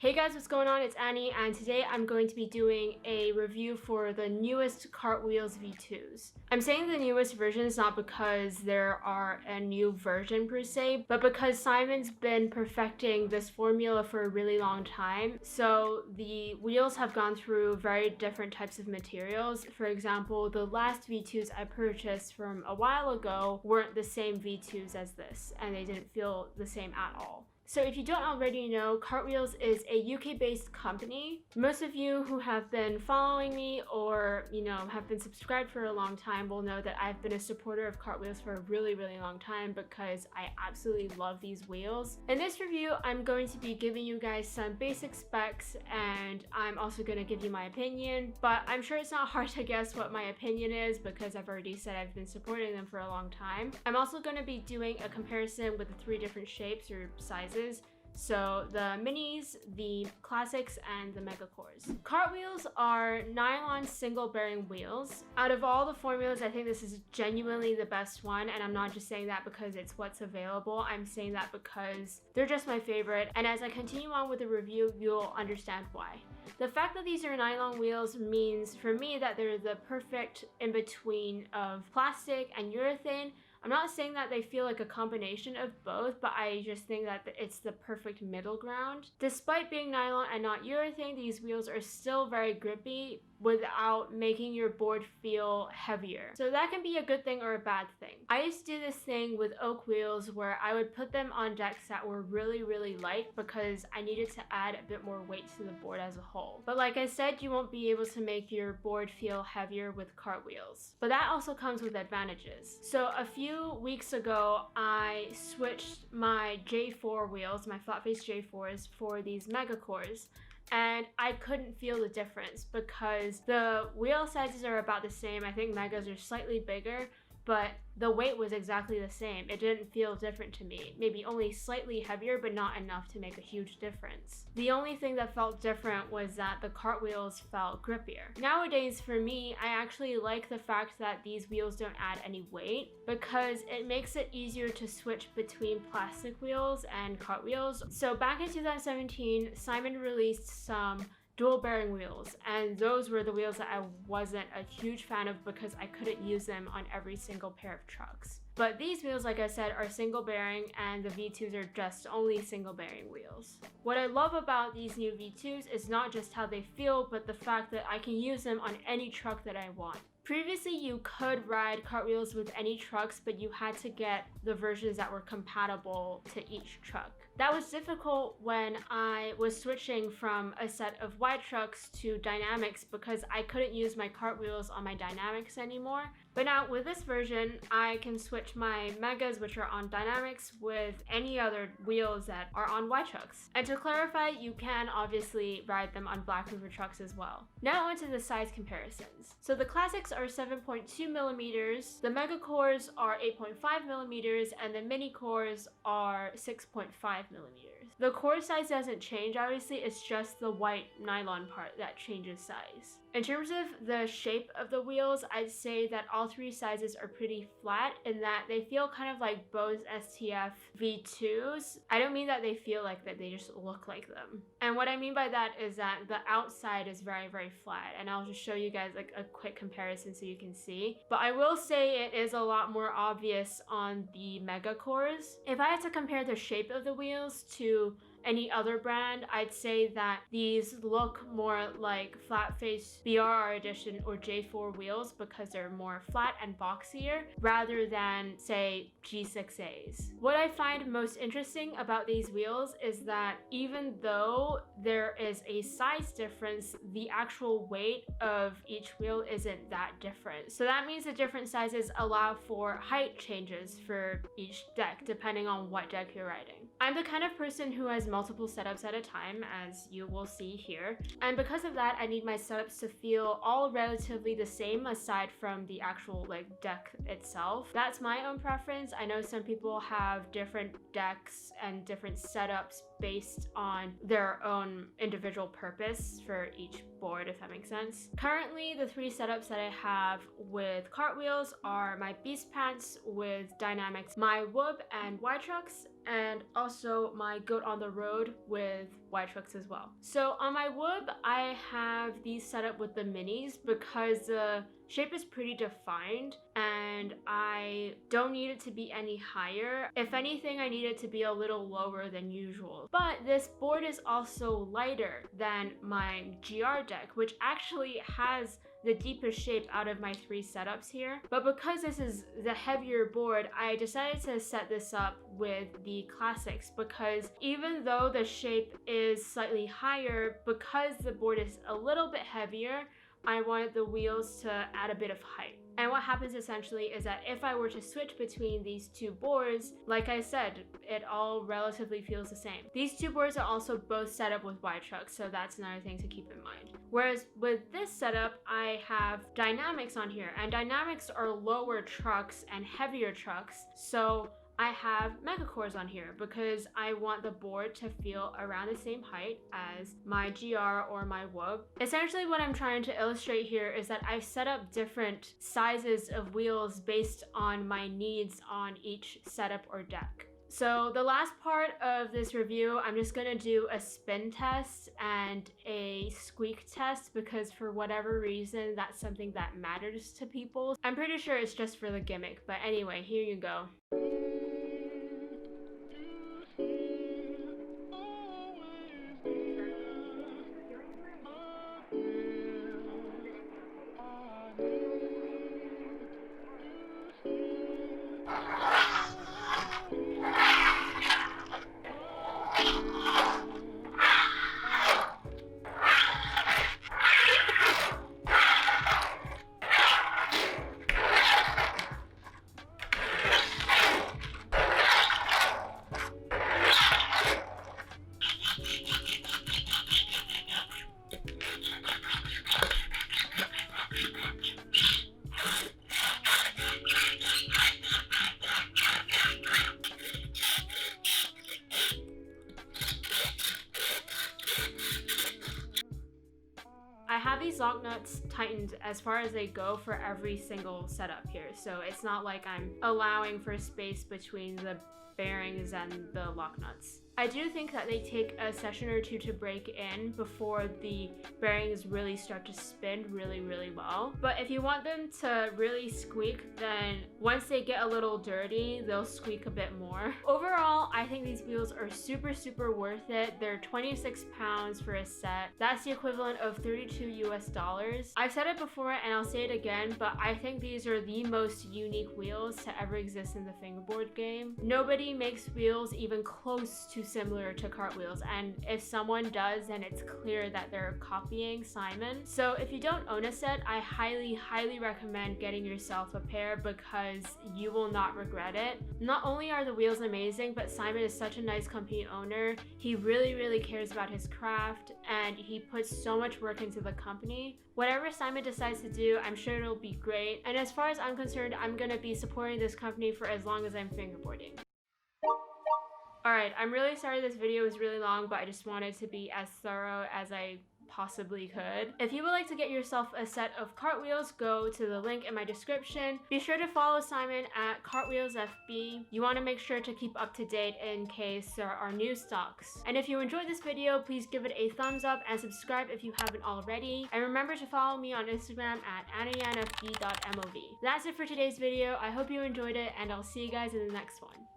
Hey guys, what's going on? It's Annie, and today I'm going to be doing a review for the newest Cartwheels V2s. I'm saying the newest versions not because there are a new version per se, but because Simon's been perfecting this formula for a really long time. So the wheels have gone through very different types of materials. For example, the last V2s I purchased from a while ago weren't the same V2s as this, and they didn't feel the same at all. So if you don't already know, Cartwheels is a UK-based company. Most of you who have been following me or, have been subscribed for a long time will know that I've been a supporter of Cartwheels for a really, really long time because I absolutely love these wheels. In this review, I'm going to be giving you guys some basic specs and I'm also going to give you my opinion, but I'm sure it's not hard to guess what my opinion is because I've already said I've been supporting them for a long time. I'm also going to be doing a comparison with the 3 different shapes or sizes. So the minis, the classics, and the mega cores. Cartwheels are nylon single bearing wheels. Out of all the formulas, I think this is genuinely the best one, and I'm not just saying that because it's what's available. I'm saying that because they're just my favorite, and as I continue on with the review, you'll understand why. The fact that these are nylon wheels means for me that they're the perfect in-between of plastic and urethane. I'm not saying that they feel like a combination of both, but I just think that it's the perfect middle ground. Despite being nylon and not urethane, these wheels are still very grippy without making your board feel heavier. So that can be a good thing or a bad thing. I used to do this thing with oak wheels where I would put them on decks that were really, really light because I needed to add a bit more weight to the board as a whole. But like I said, you won't be able to make your board feel heavier with Cartwheels. But that also comes with advantages. So a few weeks ago, I switched my J4 wheels, my flat face J4s, for these mega cores. And I couldn't feel the difference because the wheel sizes are about the same. I think megas are slightly bigger, but the weight was exactly the same. It didn't feel different to me. Maybe only slightly heavier, but not enough to make a huge difference. The only thing that felt different was that the Cartwheels felt grippier. Nowadays, for me, I actually like the fact that these wheels don't add any weight because it makes it easier to switch between plastic wheels and Cartwheels. So back in 2017, Simon released some dual bearing wheels, and those were the wheels that I wasn't a huge fan of because I couldn't use them on every single pair of trucks. But these wheels, like I said, are single bearing, and the V2s are just only single bearing wheels. What I love about these new V2s is not just how they feel, but the fact that I can use them on any truck that I want. Previously, you could ride Cartwheels with any trucks, but you had to get the versions that were compatible to each truck. That was difficult when I was switching from a set of wide trucks to dynamics because I couldn't use my Cartwheels on my dynamics anymore. But now with this version, I can switch my megas, which are on dynamics, with any other wheels that are on wide trucks. And to clarify, you can obviously ride them on Black River trucks as well. Now onto the size comparisons. So the classics are 7.2 millimeters, the mega cores are 8.5 millimeters, and the mini cores are 6.5 millimeters. The core size doesn't change, obviously, it's just the white nylon part that changes size. In terms of the shape of the wheels, I'd say that all 3 sizes are pretty flat in that they feel kind of like Bose STF V2s. I don't mean that they feel like that, they just look like them. And what I mean by that is that the outside is very, very flat, and I'll just show you guys like a quick comparison so you can see. But I will say it is a lot more obvious on the mega cores. If I had to compare the shape of the wheels to any other brand, I'd say that these look more like flat face BRR edition or J4 wheels because they're more flat and boxier rather than, say, G6As. What I find most interesting about these wheels is that even though there is a size difference, the actual weight of each wheel isn't that different. So that means the different sizes allow for height changes for each deck depending on what deck you're riding. I'm the kind of person who has multiple setups at a time, as you will see here, and because of that I need my setups to feel all relatively the same aside from the actual deck itself. That's my own preference. I know some people have different decks and different setups based on their own individual purpose for each board, if that makes sense. Currently, the 3 setups that I have with Cartwheels are my Beast Pants with Dynamics, my Whoop and Y-Trucks, and also my Goat on the Road with Y-Trucks as well. So on my Whoop, I have these set up with the minis because the shape is pretty defined and I don't need it to be any higher. If anything, I need it to be a little lower than usual. But this board is also lighter than my GR deck, which actually has the deepest shape out of my 3 setups here. But because this is the heavier board, I decided to set this up with the classics because even though the shape is slightly higher, because the board is a little bit heavier, I wanted the wheels to add a bit of height. And what happens essentially is that if I were to switch between these 2 boards, like I said, it all relatively feels the same. These 2 boards are also both set up with Y-Trucks, so that's another thing to keep in mind. Whereas with this setup, I have Dynamics on here, and Dynamics are lower trucks and heavier trucks, so I have Megacores on here because I want the board to feel around the same height as my GR or my Whoop. Essentially what I'm trying to illustrate here is that I've set up different sizes of wheels based on my needs on each setup or deck. So the last part of this review, I'm just gonna do a spin test and a squeak test because for whatever reason, that's something that matters to people. I'm pretty sure it's just for the gimmick, but anyway, here you go. I have these lock nuts tightened as far as they go for every single setup here, so it's not like I'm allowing for space between the bearings and the lock nuts. I do think that they take a session or 2 to break in before the bearings really start to spin really well. But if you want them to really squeak, then once they get a little dirty, they'll squeak a bit more. Overall, I think these wheels are super worth it. They're 26 pounds for a set. That's the equivalent of $32 US. I've said it before and I'll say it again, but I think these are the most unique wheels to ever exist in the Fingerboard game. Nobody makes wheels even close to similar to Cartwheels, and if someone does, then it's clear that they're copying Simon. So if you don't own a set, I highly recommend getting yourself a pair because you will not regret it. Not only are the wheels amazing, but Simon is such a nice company owner. He really cares about his craft and he puts so much work into the company. Whatever Simon decides to do, I'm sure it'll be great. And as far as I'm concerned, I'm gonna be supporting this company for as long as I'm fingerboarding. Alright, I'm really sorry this video was really long, but I just wanted to be as thorough as I possibly could. If you would like to get yourself a set of Cartwheels, go to the link in my description. Be sure to follow Simon at Cartwheels FB. You want to make sure to keep up to date in case there are new stocks. And if you enjoyed this video, please give it a thumbs up and subscribe if you haven't already. And remember to follow me on Instagram at anayanfb.mov. That's it for today's video. I hope you enjoyed it and I'll see you guys in the next one.